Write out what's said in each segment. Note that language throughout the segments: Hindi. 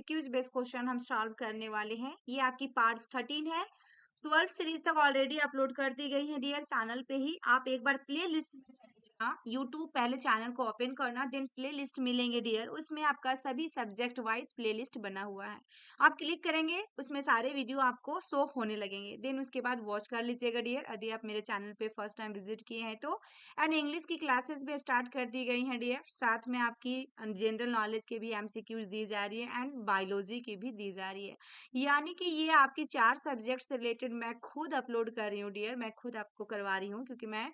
क्यूज बेस्ड क्वेश्चन हम सॉल्व करने वाले हैं। ये आपकी पार्ट 13 है। 12 सीरीज तक ऑलरेडी अपलोड कर दी गई है डियर चैनल पे ही। आप एक बार प्ले लिस्ट यूट्यूब पहले चैनल को ओपन करना, देन प्ले लिस्ट मिलेंगे डियर, उसमें आपका सभी सब्जेक्ट वाइज प्ले लिस्ट बना हुआ है। आप क्लिक करेंगे उसमें सारे वीडियो आपको शो होने लगेंगे, देन उसके बाद वॉच कर लीजिएगा डियर यदि आप मेरे चैनल पे फर्स्ट टाइम विजिट किए हैं तो। एंड इंग्लिश की क्लासेस भी स्टार्ट कर दी गई हैं डियर, साथ में आपकी जनरल नॉलेज के भी एमसीक्यूज दी जा रही है एंड बायोलॉजी की भी दी जा रही है। यानी कि ये आपकी 4 सब्जेक्ट से रिलेटेड मैं खुद अपलोड कर रही हूँ डियर, मैं खुद आपको करवा रही हूँ क्योंकि मैं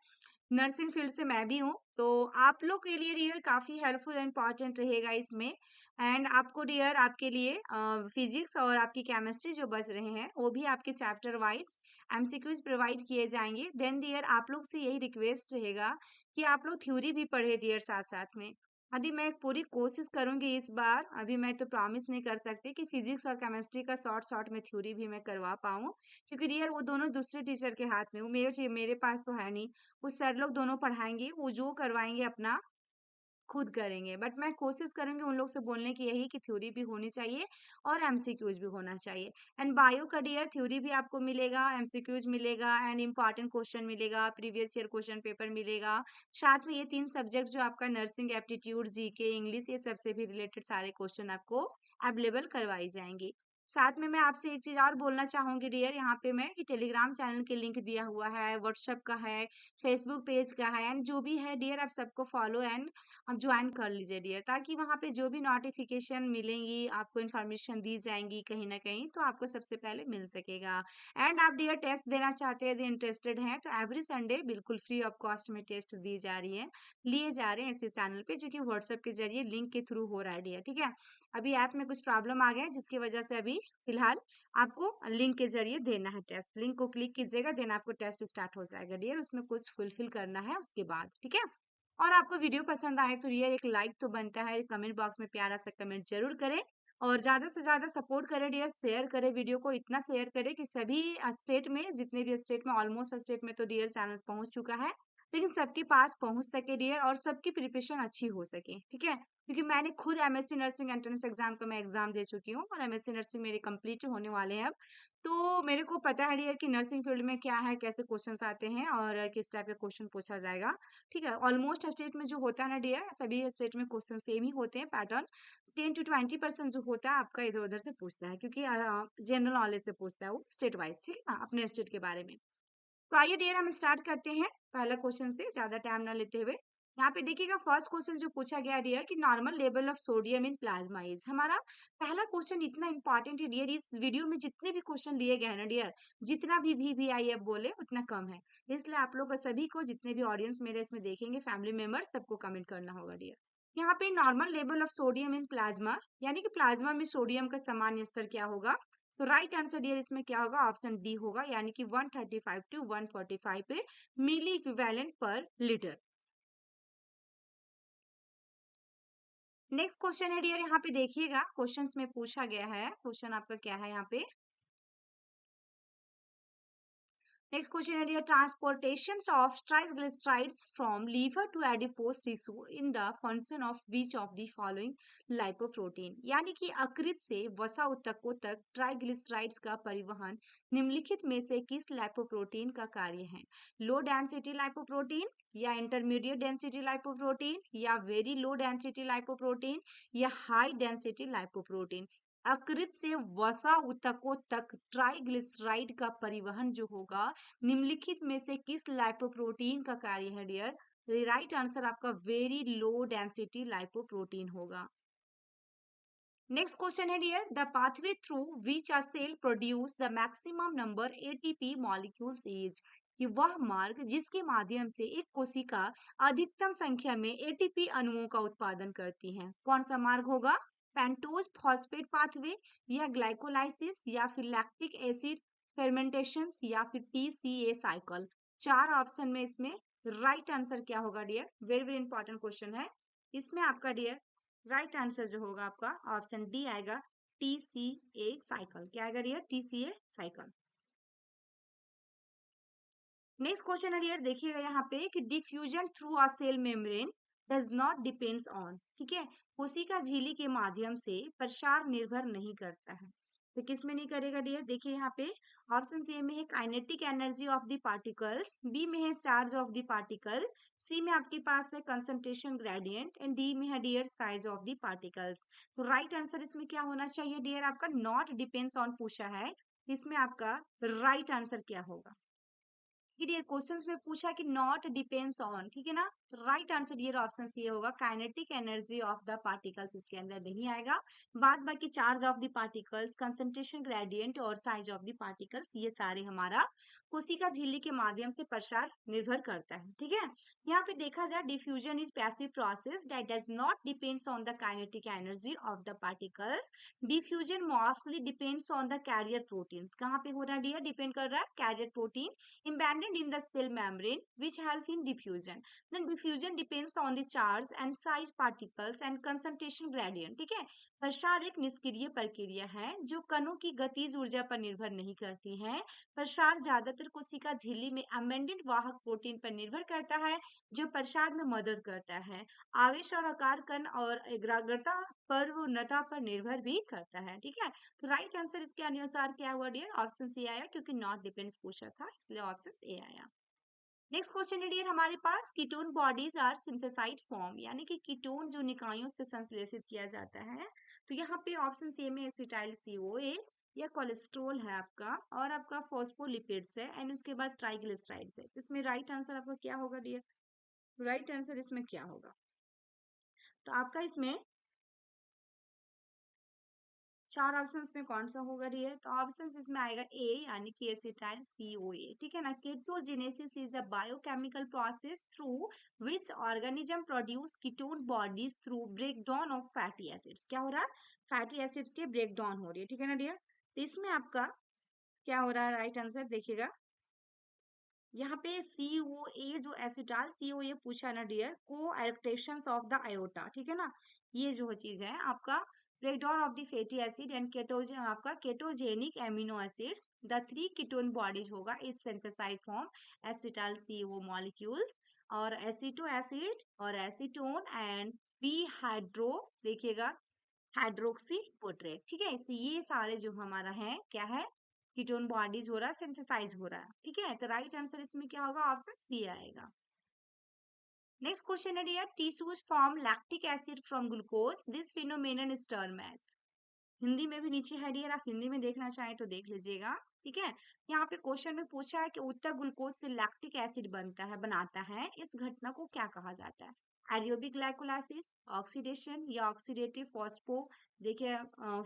नर्सिंग फील्ड से मैं भी हूँ। तो आप लोग के लिए डियर काफ़ी हेल्पफुल एंड इम्पॉर्टेंट रहेगा इसमें। एंड आपको डियर आपके लिए फिजिक्स और आपकी केमिस्ट्री जो बच रहे हैं वो भी आपके चैप्टर वाइज एमसीक्यूज प्रोवाइड किए जाएंगे। देन डियर आप लोग से यही रिक्वेस्ट रहेगा कि आप लोग थ्योरी भी पढ़े डियर साथ साथ में। यदि मैं पूरी कोशिश करूंगी इस बार, अभी मैं तो प्रॉमिस नहीं कर सकती कि फिजिक्स और केमिस्ट्री का शॉर्ट शॉर्ट में थ्योरी भी मैं करवा पाऊँ, क्योंकि डियर वो दोनों दूसरे टीचर के हाथ में, वो मेरे पास तो है नहीं। वो सर लोग दोनों पढ़ाएंगे, वो जो करवाएंगे अपना खुद करेंगे, बट मैं कोशिश करूंगी उन लोग से बोलने की यही कि थ्योरी भी होनी चाहिए और एमसीक्यूज भी होना चाहिए। एंड बायो का डियर थ्योरी भी आपको मिलेगा, एमसीक्यूज मिलेगा एंड इंपॉर्टेंट क्वेश्चन मिलेगा, प्रीवियस ईयर क्वेश्चन पेपर मिलेगा। साथ में ये 3 सब्जेक्ट जो आपका नर्सिंग एप्टीट्यूड जीके इंग्लिश ये सबसे भी रिलेटेड सारे क्वेश्चन आपको अवेलेबल करवाई जाएंगी। साथ में मैं आपसे एक चीज और बोलना चाहूंगी डियर, यहाँ पे मैं कि टेलीग्राम चैनल के लिंक दिया हुआ है, व्हाट्सएप का है, फेसबुक पेज का है, एंड जो भी है डियर आप सबको फॉलो एंड आप ज्वाइन कर लीजिए डियर, ताकि वहाँ पे जो भी नोटिफिकेशन मिलेंगी आपको इन्फॉर्मेशन दी जाएंगी कहीं ना कहीं, तो आपको सबसे पहले मिल सकेगा। एंड आप डियर टेस्ट देना चाहते हैं, यदि इंटरेस्टेड हैं तो एवरी संडे बिल्कुल फ्री ऑफ कॉस्ट में टेस्ट दी जा रही है, लिए जा रहे हैं इसी चैनल पे, जो कि व्हाट्सएप के जरिए लिंक के थ्रू हो रहा है डियर। ठीक है, अभी ऐप में कुछ प्रॉब्लम आ गया है जिसकी वजह से अभी फिलहाल आपको लिंक के जरिए देना है टेस्ट। लिंक को क्लिक कीजिएगा, देन आपको टेस्ट स्टार्ट हो जाएगा डियर, उसमें कुछ फुलफिल करना है उसके बाद। ठीक है, और आपको वीडियो पसंद आए तो डियर एक लाइक तो बनता है, कमेंट बॉक्स में प्यारा सा कमेंट जरूर करें और ज्यादा से ज्यादा सपोर्ट करें डियर, शेयर करें वीडियो को, इतना शेयर करें कि सभी स्टेट में, जितने भी स्टेट में, ऑलमोस्ट स्टेट में तो डियर चैनल पहुंच चुका है, लेकिन सबके पास पहुंच सके डियर और सबकी प्रिपरेशन अच्छी हो सके। ठीक है, क्योंकि मैंने खुद एमएससी नर्सिंग एंट्रेंस एग्जाम का मैं एग्जाम दे चुकी हूँ और एमएससी नर्सिंग मेरे कंप्लीट होने वाले हैं अब। तो मेरे को पता है डियर कि नर्सिंग फील्ड में क्या है, कैसे क्वेश्चंस आते हैं और किस टाइप का क्वेश्चन पूछा जाएगा। ठीक है, ऑलमोस्ट स्टेट में जो होता है ना डियर, सभी स्टेट में क्वेश्चन सेम ही होते हैं, पैटर्न 10 to 20% जो होता है आपका इधर उधर से पूछता है, क्योंकि जनरल नॉलेज से पूछता है वो स्टेट वाइज। ठीक है ना, अपने स्टेट के बारे में। तो आइए डियर हम स्टार्ट करते हैं पहला क्वेश्चन से, ज्यादा टाइम ना लेते हुए। यहाँ पे देखिएगा फर्स्ट क्वेश्चन जो पूछा गया डियर कि normal level of sodium in plasma is. हमारा पहला क्वेश्चन इतना इंपॉर्टेंट है डियर, इस वीडियो में जितने भी क्वेश्चन लिए गए हैं ना डियर, जितना भी आई अब बोले उतना कम है, इसलिए आप लोग सभी को, जितने भी ऑडियंस मेरे इसमें देखेंगे, फैमिली मेंबर, सबको कमेंट करना होगा डियर। यहाँ पे normal level of sodium in plasma, यानी कि प्लाज्मा में सोडियम का सामान्य स्तर क्या होगा, तो राइट आंसर डियर इसमें क्या होगा, ऑप्शन डी होगा, यानी कि 135 to 145 पे milliequivalent per litre. Next question है डियर, यहाँ पे देखिएगा क्वेश्चंस में पूछा गया है, क्वेश्चन आपका क्या है यहाँ पे। नेक्स्ट क्वेश्चन है dear, transportation of triglycerides from liver to adipose tissue in the function of which of the following lipoprotein, यानी कि यकृत से वसा ऊतकों तक ट्राइग्लिसराइड्स का परिवहन निम्नलिखित में से किस लाइपोप्रोटीन का कार्य है। लो डेंसिटी लाइपोप्रोटीन, या इंटरमीडिएट डेंसिटी लाइपोप्रोटीन, या वेरी लो डेंसिटी लाइपोप्रोटीन, या हाई डेंसिटी लाइपोप्रोटीन। यकृत से वसा ऊतकों तक ट्राइग्लिसराइड का परिवहन जो होगा, निम्नलिखित में से किस लाइपोप्रोटीन का कार्य है डियर। राइट आंसर आपका वेरी लो डेंसिटी लाइपोप्रोटीन होगा। नेक्स्ट क्वेश्चन है dear, the pathway through which a cell produce the maximum number ATP molecules is, कि वह मार्ग जिसके माध्यम से एक कोशिका अधिकतम संख्या में एटीपी अणुओं का उत्पादन करती है, कौन सा मार्ग होगा। पेंटोज फॉस्फेट पाथवे, या ग्लाइकोलाइसिस, या फिर लैक्टिक एसिड फेर्मेंटेशन, या फिर टीसीए साइकिल। 4 ऑप्शन में इसमें राइट आंसर क्या होगा dear, very very important question है। इसमें आपका डियर राइट आंसर जो होगा आपका ऑप्शन डी आएगा, टीसीए साइकिल। क्या आएगा dear, TCA cycle. Next question है डियर, देखिएगा यहाँ पे कि diffusion through a cell membrane does not depends on, ठीक है, कोशिका झिल्ली के माध्यम से प्रसार निर्भर नहीं करता है। तो किस में नहीं करेगा डियर, देखिए यहाँ पे ऑप्शन ए में है kinetic energy of the particles, B में है charge of the particle, C में आपके पास है कंसंट्रेशन ग्रेडियंट एंड डी में है dear size of the particles. तो राइट आंसर इसमें क्या होना चाहिए डियर, आपका नॉट डिपेंड्स ऑन पूछा है, इसमें आपका राइट आंसर क्या होगा। डियर क्वेश्चंस में पूछा कि नॉट डिपेंड्स ऑन, ठीक है ना, तो right answer dear option C होगा, kinetic energy of the particles इसके अंदर नहीं आएगा। बाद बाकी charge of the particles, concentration gradient और साइज ऑफ द पार्टिकल्स ये सारे हमारा कोशिका झिल्ली के माध्यम से प्रसार निर्भर करता है, ठीक है। यहाँ पे देखा जाए diffusion is passive process that does not depends on the kinetic energy of the particles. Diffusion mostly depends on the carrier proteins, कहाँ पे हो रहा है डियर, डिपेंड कर रहा है carrier protein embedded in the cell membrane which help in diffusion. Then diffusion depends on the charge and size particles and concentration gradient, ठीक है। प्रसार एक निष्क्रिय प्रक्रिया है जो कणों की गतिज ऊर्जा पर निर्भर नहीं करती है। प्रसार ज्यादातर कोशिका झिल्ली में अमेंडेड वाहक प्रोटीन पर निर्भर करता है जो प्रसार में मदद करता है। आवेश और आकार कण और एकाग्रता पर उन्नता पर निर्भर भी करता है, ठीक है। तो राइट आंसर इसके अनुसार क्या हुआ डियर, ऑप्शन सी आया, क्योंकि नॉट डिपेंड्स पूछा था इसलिए ऑप्शन ए आया। नेक्स्ट क्वेश्चन है डियर हमारे पास, ketone bodies are synthesized from, यानी कि कीटोन जो निकायों से संश्लेषित किया जाता है। तो यहाँ पे ऑप्शन सी में एसिटाइल CoA या कोलेस्ट्रॉल है आपका, और आपका फॉस्फोलिपिड्स है एंड उसके बाद ट्राइग्लिसराइड्स है। इसमें राइट आंसर आपका क्या होगा डियर, राइट आंसर इसमें क्या होगा, तो आपका इसमें चार ऑप्शंस में कौन सा होगा डियर, तो ऑप्शंस इसमें आएगा ए यानी कि एसिटाइल CoA, ठीक है ना। Ketogenesis is the biochemical process through which organism produce ketone bodies through breakdown of fatty acids, क्या हो रहा है, फैटी एसिड्स के ब्रेकडाउन हो रही है, ठीक है ना डियर। तो इसमें आपका क्या हो रहा है, राइट आंसर देखिएगा यहाँ पे CoA जो एसिटाइल CoA पूछा ना डियर, को एडेप्टेशंस ऑफ द आयोटा, ठीक है ना, ये जो चीज है आपका breakdown of the fatty acid and ketogen, आपका ketogenic amino acids, the three ketone bodies होगा is synthesize from acetyl CO molecules और एसिटो एसिड और एसीटोन एंड बी हाइड्रो, देखिएगा हाइड्रोक्सी पोट्रेट, ठीक है। तो ये सारे जो हमारा है क्या है, कीटोन बॉडीज हो रहा है, सिंथेसाइज हो रहा है, ठीक है। तो राइट आंसर इसमें क्या होगा, ऑप्शन सी आएगा। नेक्स्ट क्वेश्चन है dear, tissues form lactic acid from glucose, this phenomenon is term as, Hindi में भी नीचे है डियर, आप हिंदी में देखना चाहें तो देख लीजिएगा, ठीक है। यहाँ पे क्वेश्चन में पूछा है कि उत्तक ग्लूकोज से लैक्टिक एसिड बनाता है, इस घटना को क्या कहा जाता है, एडियोबिक ग्लाइकोलाइसिस, ऑक्सीडेशन या ऑक्सीडेटिव फॉस्फो, देखिए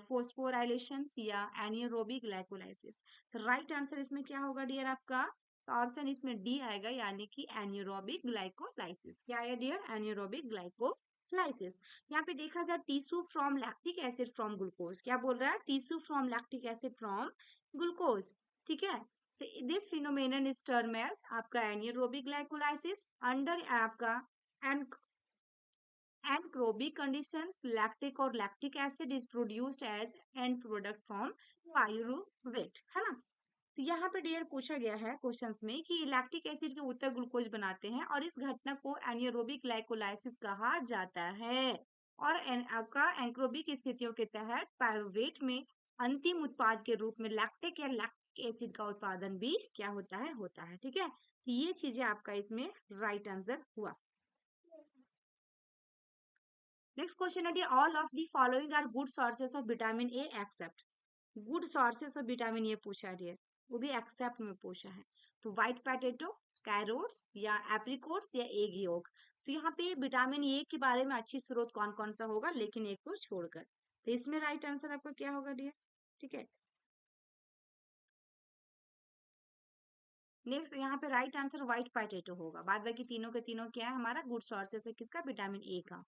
फोस्फोराइलेशन या एनियोरोबिक ग्लाइकोलाइसिस। तो राइट आंसर इसमें क्या होगा डियर आपका, तो ऑप्शन इसमें डी आएगा यानी कि एनियोरोबिक ग्लाइकोलाइसिस, क्या है डियर, एनियोरोबिक ग्लाइकोलाइसिस। यहाँ पे देखा जाए tissue from lactic acid from glucose, क्या बोल रहा है, tissue from lactic acid from glucose, ठीक है। तो this phenomenon is term as आपका एनियोरोबिक ग्लाइकोलाइसिस अंडर आपका एनक्रोबिक कंडीशंस, लैक्टिक और lactic acid is produced as end product from pyruvate, है ना। तो यहाँ पे डियर पूछा गया है क्वेश्चंस में कि लैक्टिक एसिड के उत्तर ग्लूकोज बनाते हैं और इस घटना को एनियोरोबिक ग्लाइकोलाइसिस कहा जाता है, और आपका एंक्रोबिक स्थितियों के तहत पायरुवेट में अंतिम उत्पाद के रूप में लैक्टिक या लैक्टिक एसिड का उत्पादन भी क्या होता है, ठीक है। तो ये चीजें आपका इसमें राइट आंसर हुआ। नेक्स्ट क्वेश्चन है all of the following are good sources of vitamin A except, good sources of vitamin A पूछा है, वो भी एक्सेप्ट में पूछा है। तो व्हाइट पोटैटो, कैरोट्स या एप्रिकोट्स या एग योक। तो यहाँ पे विटामिन ए के बारे में अच्छी स्रोत कौन कौन सा होगा, लेकिन एक को छोड़कर, तो इसमें राइट आंसर आपका क्या होगा डियर, ठीक है। नेक्स्ट यहाँ पे राइट आंसर व्हाइट पोटैटो होगा, बाद बाकी तीनों के तीनों क्या है, हमारा गुड सोर्सेस है किसका, विटामिन ए का।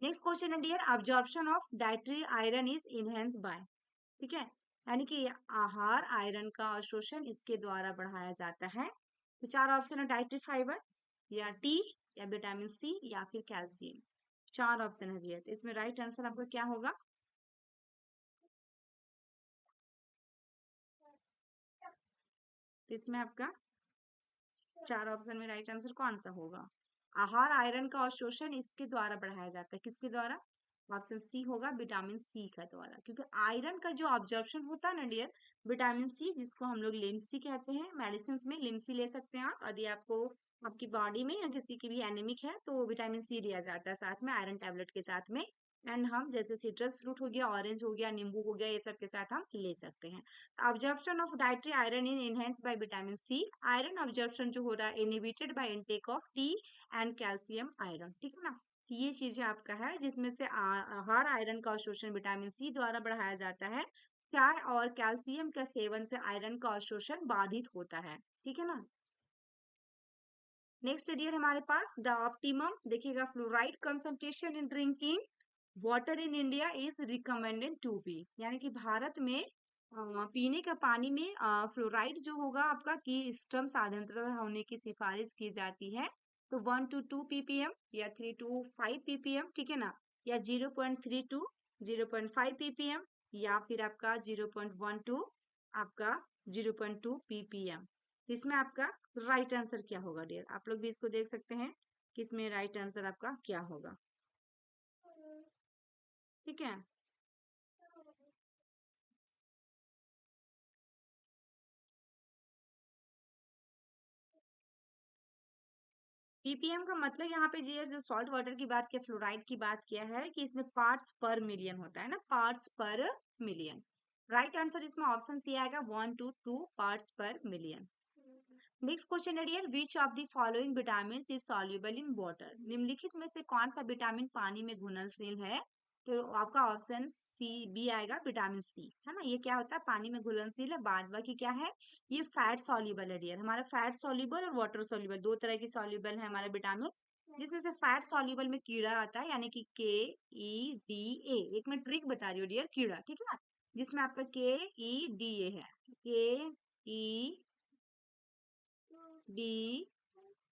नेक्स्ट क्वेश्चन है dear, absorption of dietary iron is enhance by, ठीक है, यानी कि आहार आयरन का अवशोषण इसके द्वारा बढ़ाया जाता है। तो चार ऑप्शन है, डाइटरी फाइबर या टी या विटामिन सी या फिर कैल्शियम, चार ऑप्शन है दिए, तो इसमें राइट आंसर आपका क्या होगा, तो इसमें आपका चार ऑप्शन में राइट आंसर कौन सा होगा, आहार आयरन का अवशोषण इसके द्वारा बढ़ाया जाता है, किसके द्वारा? ऑप्शन सी होगा विटामिन सी का द्वारा, क्योंकि आयरन का जो ऑब्जॉर्प्शन होता है ना डियर, विटामिन सी जिसको हम लोग लिम्सी कहते हैं, मेडिसिन में लिम्सी ले सकते हैं आप, यदि आपको आपकी बॉडी में या किसी की भी एनेमिक है तो विटामिन सी लिया जाता है साथ में आयरन टैबलेट के साथ में। एंड हम जैसे सिट्रस फ्रूट हो गया, ऑरेंज हो गया, नींबू हो गया, ये सब के साथ हम ले सकते हैं। Absorption of dietary iron is enhanced by vitamin C. Iron absorption जो हो रहा है inhibited by intake of T and calcium iron, ठीक है ना। तो ये चीजें आपका है जिसमें से आहार आयरन का अवशोषण विटामिन सी द्वारा बढ़ाया जाता है। चाय और कैल्शियम के सेवन से आयरन का अवशोषण बाधित होता है, ठीक है ना। नेक्स्ट डियर हमारे पास द ऑप्टिमम देखिएगा, fluoride concentration in drinking water in India is recommended to be, यानी कि भारत में पीने का पानी में फ्लोराइड जो होगा आपका की स्तंभ साधारणतः होने की सिफारिश की जाती है। तो 1 to 2 ppm या 3 to 5 ppm, ठीक है ना, या 0.3 to 0.5 ppm, या फिर आपका 0.1 to आपका 0.2 ppm। इसमें आपका राइट आंसर क्या होगा डियर? आप लोग भी इसको देख सकते हैं कि इसमें राइट आंसर आपका क्या होगा, ठीक है। पीपीएम का मतलब यहाँ पे जी जो सॉल्ट वाटर की बात किया, फ्लोराइड की बात किया है कि इसमें पार्ट्स पर मिलियन होता है ना, parts per million. Right answer इसमें ऑप्शन सी आएगा, 1 to 2 parts per million. Next question है dear, which of the following vitamin is soluble in water? निम्नलिखित में से कौन सा विटामिन पानी में घुलनशील है? तो आपका ऑप्शन सी बी आएगा, विटामिन सी, है ना। ये क्या होता है? पानी में घुलनशील है। बाद बाकी क्या है? ये फैट सॉल्युबल है डियर। हमारा फैट सॉल्युबल और वाटर सॉल्युबल दो तरह की सॉल्युबल है हमारा विटामिन, जिसमें से फैट सॉल्युबल में कीड़ा आता है, यानी कि KEDA। एक मैं ट्रिक बता रही हूँ डियर, कीड़ा, ठीक है ना, जिसमें आपका KEDA है, KEDA,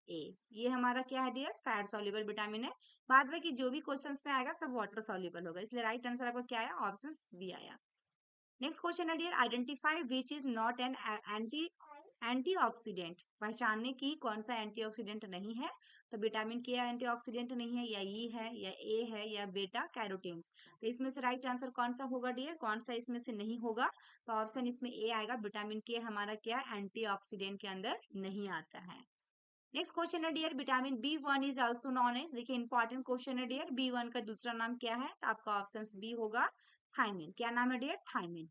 ये हमारा क्या है डियर? फैट सॉल्युबल विटामिन है। बाद में कि जो भी क्वेश्चंस में आएगा सब वाटर सॉल्युबल होगा, इसलिए राइट आंसर आपका क्या आया? ऑप्शन बी आया। नेक्स्ट क्वेश्चन है dear, identify which is not an antioxidant. पहचानने की कौन सा एंटीऑक्सीडेंट नहीं है? तो विटामिन के एंटीऑक्सीडेंट नहीं है, या ई है, या ए है, या बेटा कैरोटीन्स। तो इसमें से राइट आंसर कौन सा होगा डियर? कौन सा इसमें से नहीं होगा? तो ऑप्शन इसमें ए आएगा, विटामिन के हमारा क्या एंटीऑक्सीडेंट के अंदर नहीं आता है। नेक्स्ट क्वेश्चन है dear, vitamin B1 is also known as, देखिए इंपॉर्टेंट क्वेश्चन है डियर, B1 का दूसरा नाम क्या है? तो आपका ऑप्शन बी होगा, थायमिन। क्या नाम है डियर? थायमिन।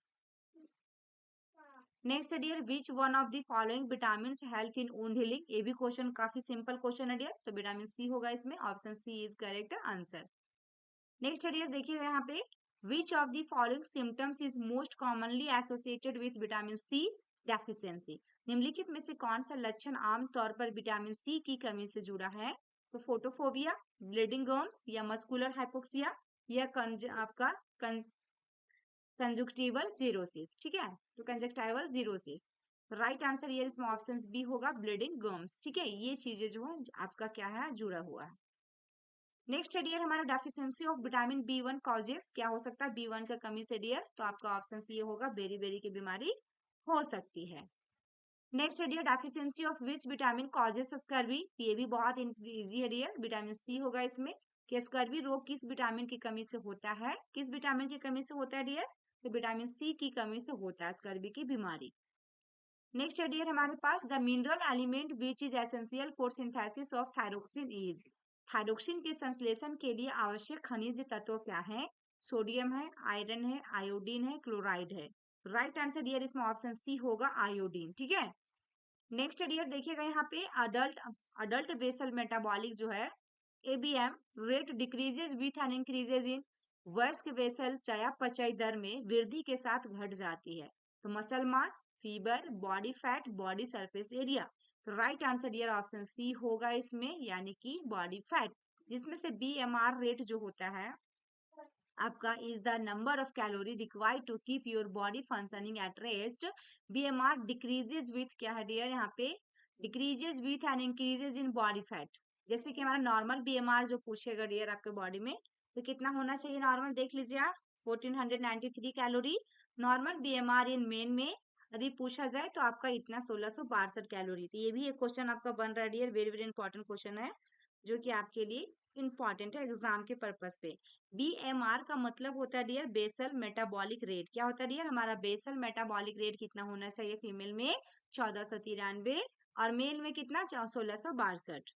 नेक्स्ट है dear, which one of the following vitamin help in wound healing? ये भी क्वेश्चन काफी सिंपल क्वेश्चन है डियर, तो विटामिन सी होगा इसमें, option C is correct answer. Next है डियर, देखिएगा यहाँ पे, which of the following symptoms is most commonly associated with vitamin C deficiency? निम्नलिखित में से कौन सा लक्षण आमतौर पर विटामिन सी की कमी से जुड़ा है? तो फोटोफोबिया, ब्लीडिंग गम्स, या मस्कुलर हाइपोक्सिया, या आपका कंजुक्टिवल जीरोसिस, ठीक है, तो कंजक्टाइवल जीरोसिस। तो राइट आंसर ये इसमें ऑप्शन बी होगा, ब्लीडिंग गम्स, ठीक है। ये चीजें जो है आपका क्या है? जुड़ा हुआ है। नेक्स्ट है डियर हमारा, deficiency of vitamin B1 causes, क्या हो सकता है B1 का कमी से डियर? तो आपका ऑप्शन सी होगा, बेरी बेरी की बीमारी हो सकती है। नेक्स्ट है dear, deficiency of which vitamin causes scurvy? ये भी बहुत इजी है डियर, विटामिन सी होगा इसमें। कि स्कर्वी रोग किस विटामिन की कमी से होता है? किस विटामिन की कमी से होता है डियर? तो विटामिन सी की कमी से होता है स्कर्वी की बीमारी। नेक्स्ट है डियर हमारे पास, the mineral element which is essential for synthesis of thyroxine is? Thyroxine के संश्लेषण के लिए आवश्यक खनिज तत्व क्या है? सोडियम है, आयरन है, आयोडीन है, क्लोराइड है। राइट आंसर डियर इसमें ऑप्शन सी होगा, आयोडीन, ठीक है। नेक्स्ट डियर देखिएगा यहाँ पे, अडल्ट अडल्ट बेसल मेटाबॉलिक जो है ABM rate decreases with an increases इन, वयस्क बेसल चयापचय दर में वृद्धि के साथ घट जाती है। तो muscle mass, fibre, body fat, body surface area. तो right answer dear option C होगा इसमें, यानी कि बॉडी फैट, जिसमें से BMR रेट जो होता है आपका is the number of calorie required to keep your body functioning at rest. BMR decreases with क्या है डियर? यहाँ पे decreases with and increases in body fat. जैसे कि हमारा नॉर्मल BMR जो पूछेगा डियर आपके बॉडी में, तो कितना होना चाहिए नॉर्मल? देख लीजिए आप, 1493 कैलोरी। नॉर्मल BMR इन मेन में यदि पूछा जाए तो आपका इतना 1662 कैलोरी। तो ये भी एक क्वेश्चन आपका बन रहा है dear, very very important question है। जो कि आपके लिए इंपॉर्टेंट है एग्जाम के पर्पस पे। BMR का मतलब होता है डियर बेसल मेटाबॉलिक रेट। क्या होता है डियर? हमारा बेसल मेटाबॉलिक रेट कितना होना चाहिए फीमेल में? 1493, और मेल में कितना? 1662।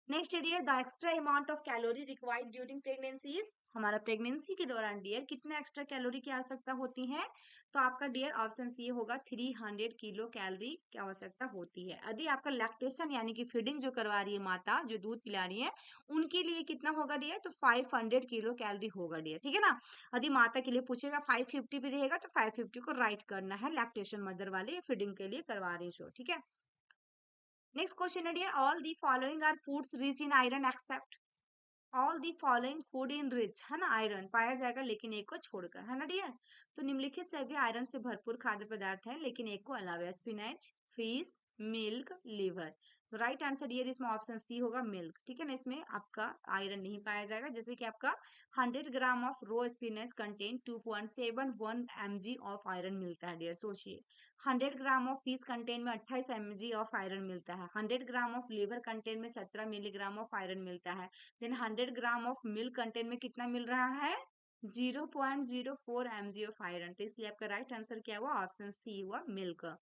Next dear, the extra amount of calorie required during pregnancy is. हमारा प्रेगनेंसी के दौरान डियर कितना एक्स्ट्रा कैलोरी की आवश्यकता होती है? तो आपका डियर ऑप्शन सी होगा 300 किलो कैलोरी की आवश्यकता होती है। यदि आपका लैक्टेशन यानी कि फीडिंग जो करवा रही है माता, जो दूध पिला रही है, उनके लिए कितना होगा डियर? तो 500 किलो कैलोरी होगा डियर, ठीक है ना। यदि माता के लिए पूछेगा 550 भी रहेगा तो 550 को राइट करना है, लैक्टेशन मदर वाले फीडिंग के लिए करवा रही हो, ठीक है। नेक्स्ट क्वेश्चन है dear, all the following are foods rich in iron except. All the following food in rich, है ना, आयरन पाया जाएगा लेकिन एक को छोड़कर, है ना डियर। तो निम्नलिखित सभी आयरन से भरपूर खाद्य पदार्थ हैं लेकिन एक को अलावा, स्पिनच, फिश, मिल्क, लिवर। तो राइट आंसर डियर इसमें ऑप्शन सी होगा मिल्क, ठीक है ना। इसमें आपका आयरन नहीं पाया जाएगा। जैसे कि आपका 100 gram of raw spinach contain 2.71 mg of iron मिलता है डियर, सोचिए। 100 ग्राम ऑफ फिश कंटेन में 28 mg ऑफ आयरन मिलता है। 100 ग्राम ऑफ लिवर कंटेन में 17 मिलीग्राम ऑफ आयरन मिलता है। Then 100 gram of milk contain में कितना मिल रहा है? 0.04 mg ऑफ आयरन। तो इसलिए आपका राइट आंसर क्या हुआ? ऑप्शन सी हुआ मिल्क।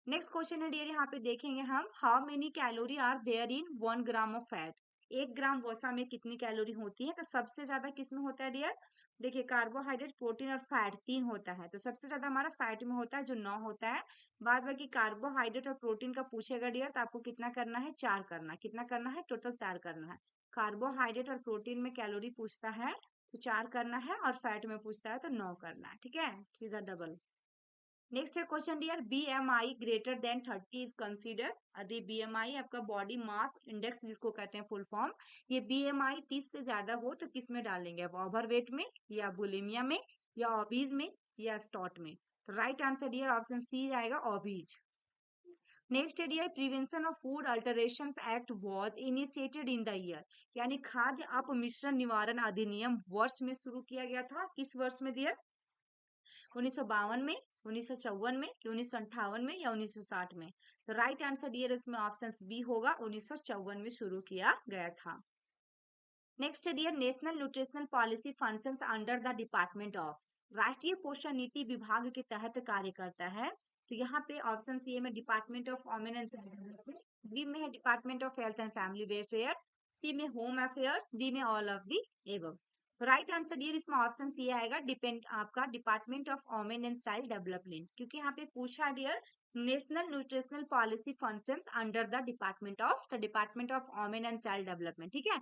नेक्स्ट क्वेश्चन है डियर, यहाँ पे देखेंगे हम, how many calorie are there in 1 gram of fat. 1 gram वसा में कितनी कैलोरी होती है? तो सबसे ज्यादा किसमें होता है डियर? देखिए कार्बोहाइड्रेट, प्रोटीन और फैट 3 होता है, तो सबसे ज्यादा हमारा फैट में होता है जो 9 होता है। बाद बाकी कार्बोहाइड्रेट और प्रोटीन का पूछेगा डियर तो आपको कितना करना है? 4 करना है। कितना करना है? टोटल 4 करना है। कार्बोहाइड्रेट और प्रोटीन में कैलोरी पूछता है तो 4 करना है, और फैट में पूछता है तो 9 करना है, ठीक है, सीधा डबल। नेक्स्ट है question dear, BMI greater than 30 is consider. यदि BMI आपका बॉडी मास इंडेक्स जिसको कहते हैं फुल फॉर्म, ये BMI 30 से ज्यादा हो तो किस में डालेंगे? अब ओवरवेट में, या बुलिमिया में, या ओबीज में, या स्टॉट में। तो right answer dear option C आएगा ओबीज। नेक्स्ट है dear, prevention of food adulteration act was initiated in the year. यानी खाद्य अपमिश्रण निवारण अधिनियम वर्ष में शुरू किया गया था। किस वर्ष में डियर? 1952 में, 1954 में, 1958 में, या 1960 में। तो राइट आंसर डियर इसमें ऑप्शन बी होगा, 1954 में शुरू किया गया था। Next dear, national nutritional policy functions under the department of. राष्ट्रीय पोषण नीति विभाग के तहत कार्य करता है। तो यहाँ पे ऑप्शन सी में department of women and child development, B में है department of health and family welfare, C में होम अफेयर्स, डी में all of the above. Right answer dear इसमें ऑप्शन सी आएगा, डिपेंड आपका department of women and child development, क्योंकि यहाँ पे पूछा dear national nutritional policy functions under the department of, the department of women and child development, ठीक है।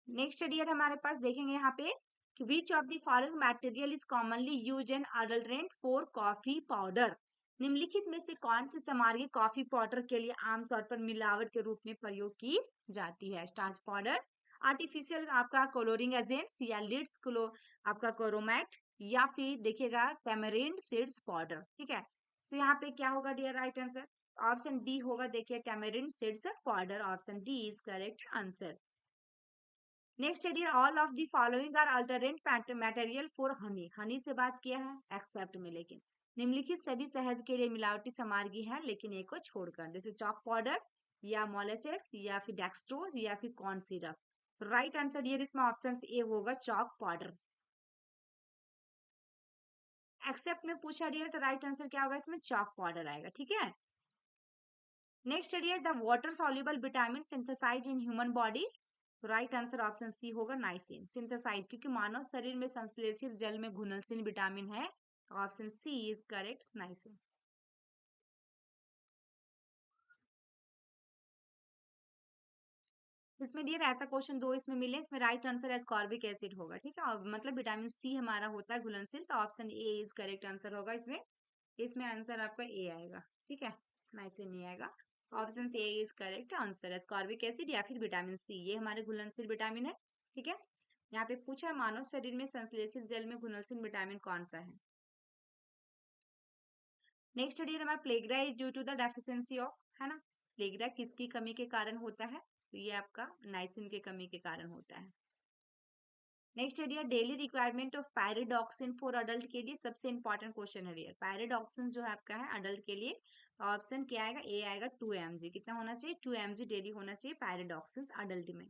नेक्स्ट डियर हमारे पास देखेंगे यहाँ पे कि विच of the following material is commonly use in adulterant for coffee powder. निम्नलिखित में से कौन सी सामग्री कॉफी पाउडर के लिए आमतौर पर मिलावट के रूप में प्रयोग की जाती है? स्टार्च पाउडर, आर्टिफिशियल आपका कलोरिंग एजेंट्स, या लिड्स क्लो आपका क्रोमैट, या फिर देखिएगा टैमरिंड सीड्स पाउडर, ठीक है। तो यहाँ पे क्या होगा dear right answer? Option D होगा, देखिए tamarind seeds powder, option D is correct answer. Next dear, all of the following are alternate material for honey. Honey से बात किया है एक्सेप्ट में, लेकिन निम्नलिखित सभी शहद के लिए मिलावटी सामग्री है लेकिन एक को छोड़कर, जैसे चॉक पाउडर, या मोलेसेस, या फिर डेक्सट्रोज, या फिर कॉर्न सिरप। तो राइट आंसर डियर इसमें ऑप्शन ए होगा चॉक पाउडर। एक्सेप्ट में पूछा डियर तो राइट आंसर क्या होगा? इसमें चॉक पाउडर आएगा, ठीक है। Next dear, the water soluble vitamin synthesize in human body. तो राइट आंसर ऑप्शन सी होगा नाइसिन, सिंथेसाइज, क्योंकि मानव शरीर में संश्लेषित जल में घुलनशील विटामिन है। तो option C is correct, niacin. इसमें डियर ऐसा क्वेश्चन दो इसमें मिले, इसमें राइट आंसर एस्कॉर्बिक एसिड होगा, ठीक है, और मतलब विटामिन सी हमारा होता है घुलनशील, तो option A is correct answer होगा इसमें। इसमें आंसर आपका ए आएगा, ठीक है, नाइसिन नहीं आएगा। तो option A is correct answer, ascorbic acid या फिर विटामिन सी, ये हमारे घुलनशील विटामिन है, ठीक है। यहाँ पे पूछा मानव शरीर में संश्लेषित जल में घुलनशील विटामिन कौन सा है? नेक्स्ट डियर हमारा pellagra is due to the deficiency of, है ना। प्लेग्रा किसकी कमी के कारण होता है? तो ये आपका नाइसिन के कमी के कारण होता है। नेक्स्ट है dear daily requirement of pyridoxine for adult के लिए सबसे इंपॉर्टेंट क्वेश्चन है डियर। पैराडॉक्सिन जो है आपका है अडल्ट के लिए, तो ऑप्शन क्या आएगा, ए आएगा 2 mg। कितना होना चाहिए, 2 mg डेली होना चाहिए पैराडॉक्सिन अडल्ट में।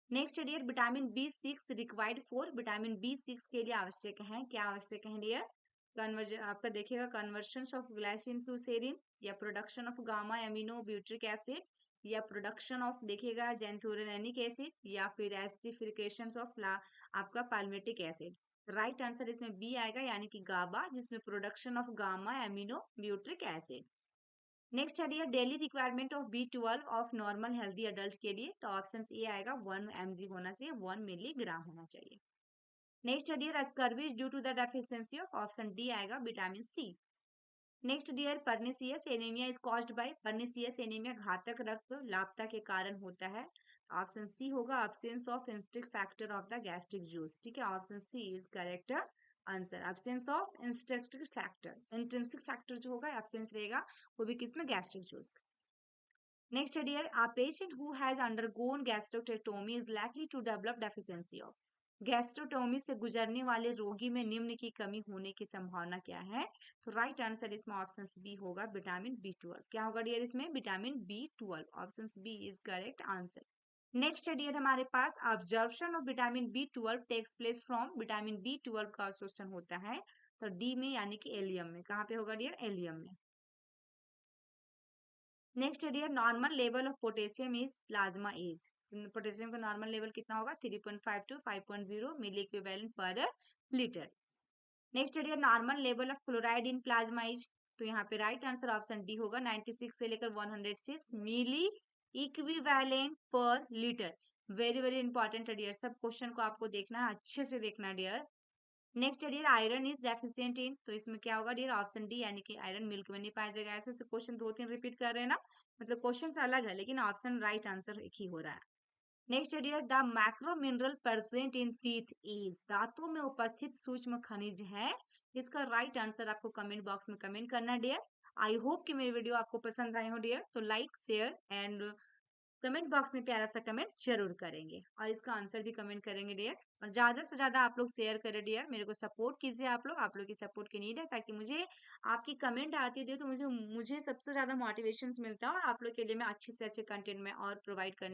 नेक्स्ट है dear vitamin B6 required for, vitamin B6 के लिए आवश्यक है, क्या आवश्यक है डियर, कन्वर्जन आपका देखिएगा conversion of glycine to serine, या production of gamma amino butyric acid, या प्रोडक्शन ऑफ देखिएगा जेंथोरेनिक एसिड, या फिर एसिडिफिकेशन ऑफ आपका पाल्मेटिक एसिड। राइट आंसर इसमें बी आएगा, यानी कि गाबा, जिसमें production of gamma amino butyric acid. Next है dear daily requirement of B12 of normal healthy adult के लिए, तो ऑप्शन ए आएगा 1 mg होना चाहिए, 1 मिलीग्राम होना चाहिए। नेक्स्ट है dear scurvy due to the deficiency of, option D आएगा vitamin C. Next dear pernicious anaemia is caused by, pernicious anaemia घातक रक्त लापता के कारण होता है, तो ऑप्शन सी होगा एब्सेंस ऑफ इंस्टिक factor of the gastric juice. ठीक है, option C is correct answer, absence of इंस्टिक फैक्टर, इंट्रिंसिक फैक्टर जो होगा एब्सेंस रहेगा, वो भी किसमें, गैस्ट्रिक जूस। नेक्स्ट है dear a patient who has undergone gastrectomy is likely to develop deficiency of, gastrotomy से गुजरने वाले रोगी में निम्न की कमी होने की संभावना क्या है, तो राइट आंसर इसमें ऑप्शन बी होगा विटामिन B12। क्या होगा डियर इसमें, vitamin B12, option B is correct answer. Next है डियर हमारे पास absorption of vitamin B12 takes place from, vitamin B12 का अब्जॉर्प्शन होता है तो डी में, यानी कि एलियम में। कहाँ पे होगा डियर, एलियम में। नेक्स्ट है dear normal level of potassium is plasma is, potassium का नॉर्मल लेवल कितना होगा, 3.5 to 5.0 milliequivalent per litre. Next है dear normal level of chloride in plasma is, तो यहाँ पे राइट आंसर ऑप्शन डी होगा, 96 से लेकर 106 milliequivalent per litre. Very very important है डियर, सब क्वेश्चन को आपको देखना है, अच्छे से देखना है डियर। नेक्स्ट है dear iron is deficient in, तो इसमें क्या होगा डियर, ऑप्शन डी, यानी कि आयरन मिल्क में नहीं पाया जाएगा। ऐसे ऐसे क्वेश्चन 2-3 रिपीट कर रहे हैं ना, मतलब क्वेश्चन अलग है लेकिन ऑप्शन राइट आंसर एक ही हो रहा है। नेक्स्ट है dear the macro mineral present in teeth is, दांतों में उपस्थित सूक्ष्म खनिज है, इसका राइट आंसर आपको कमेंट बॉक्स में कमेंट करना है डियर। आई होप कि मेरी वीडियो आपको पसंद आई हो डियर, तो like share and comment box में प्यारा सा कमेंट जरूर करेंगे, और इसका आंसर भी कमेंट करेंगे डियर। और ज्यादा से ज्यादा आप लोग शेयर करें डियर, मेरे को सपोर्ट कीजिए, आप लोग की सपोर्ट की नीड है, ताकि मुझे आपकी कमेंट आती है तो मुझे सबसे ज्यादा मोटिवेशन मिलता है, और आप लोग के लिए मैं अच्छे से अच्छे कंटेंट में और प्रोवाइड करने